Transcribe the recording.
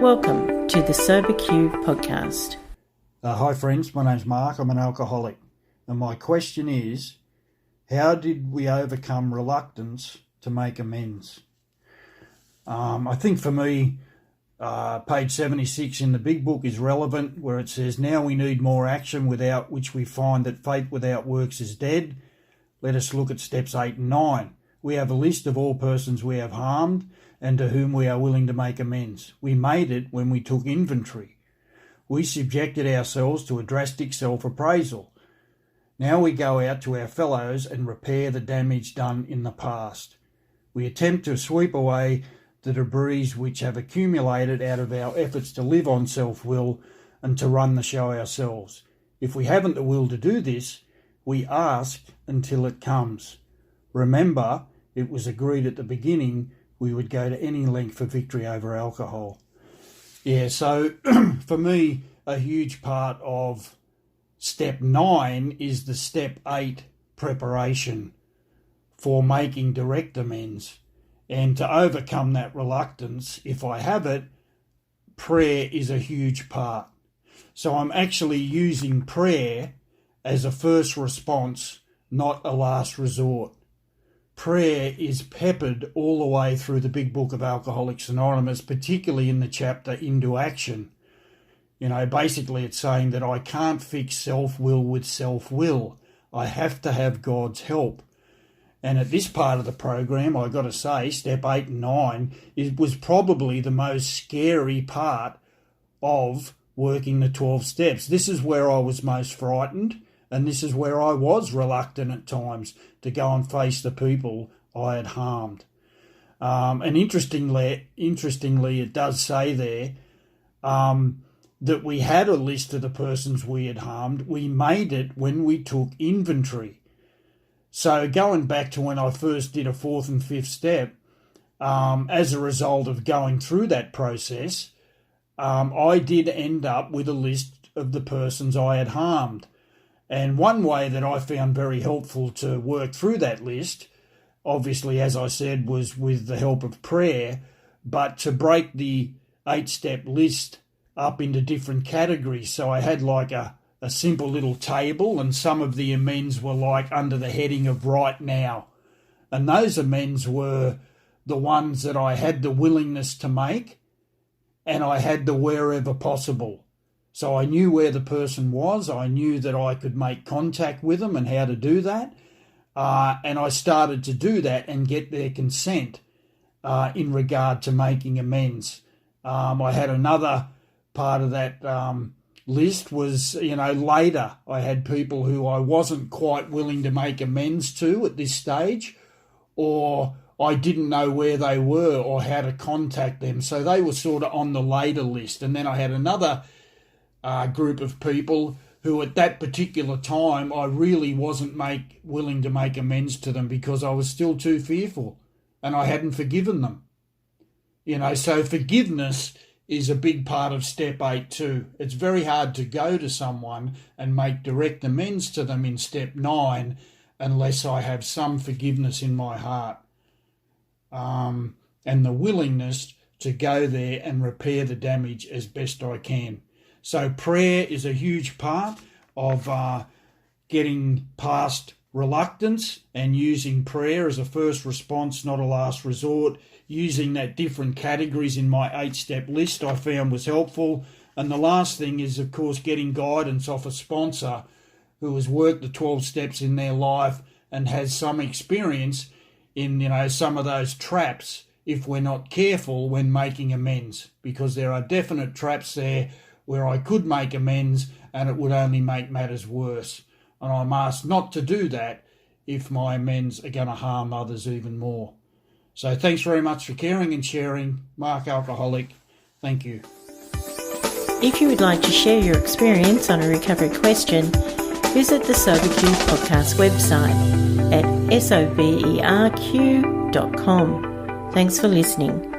Welcome to the SoberQ podcast. Hi friends, my name's Mark. I'm an alcoholic. And my question is, how did we overcome reluctance to make amends? I think for me, page 76 in the big book is relevant, where it says, now we need more action, without which we find that faith without works is dead. Let us look at steps 8 and 9. We have a list of all persons we have harmed and to whom we are willing to make amends. We made it when we took inventory. We subjected ourselves to a drastic self-appraisal. Now we go out to our fellows and repair the damage done in the past. We attempt to sweep away the debris which have accumulated out of our efforts to live on self-will and to run the show ourselves. If we haven't the will to do this, we ask until it comes. Remember, it was agreed at the beginning we would go to any length for victory over alcohol. Yeah, so for me, a huge part of step 9 is the step 8 preparation for making direct amends. And to overcome that reluctance, if I have it, prayer is a huge part. So I'm actually using prayer as a first response, not a last resort. Prayer is peppered all the way through the big book of Alcoholics Anonymous, particularly in the chapter Into Action. You know, basically it's saying that I can't fix self-will with self-will. I have to have God's help. And at this part of the program, I've got to say, step 8 and 9, it was probably the most scary part of working the 12 steps. This is where I was most frightened, and this is where I was reluctant at times to go and face the people I had harmed. And interestingly, it does say there that we had a list of the persons we had harmed. We made it when we took inventory. So going back to when I first did a 4th and 5th step, as a result of going through that process, I did end up with a list of the persons I had harmed. And one way that I found very helpful to work through that list, obviously, as I said, was with the help of prayer, but to break the 8-step list up into different categories. So I had like a simple little table, and some of the amends were like under the heading of right now. And those amends were the ones that I had the willingness to make, and I had the wherever possible. So I knew where the person was. I knew that I could make contact with them and how to do that. And I started to do that and get their consent in regard to making amends. I had another part of that list was, later I had people who I wasn't quite willing to make amends to at this stage, or I didn't know where they were or how to contact them. So they were sort of on the later list. And then I had another group of people who at that particular time I really wasn't willing to make amends to them because I was still too fearful and I hadn't forgiven them. So forgiveness is a big part of step 8 too. It's very hard to go to someone and make direct amends to them in step 9 unless I have some forgiveness in my heart and the willingness to go there and repair the damage as best I can. So prayer is a huge part of getting past reluctance and using prayer as a first response, not a last resort. Using that different categories in my 8-step list I found was helpful. And the last thing is, of course, getting guidance off a sponsor who has worked the 12 steps in their life and has some experience in, some of those traps if we're not careful when making amends, because there are definite traps there where I could make amends and it would only make matters worse. And I'm asked not to do that if my amends are going to harm others even more. So thanks very much for caring and sharing. Mark, alcoholic. Thank you. If you would like to share your experience on a recovery question, visit the SoberQ podcast website at soberq.com. Thanks for listening.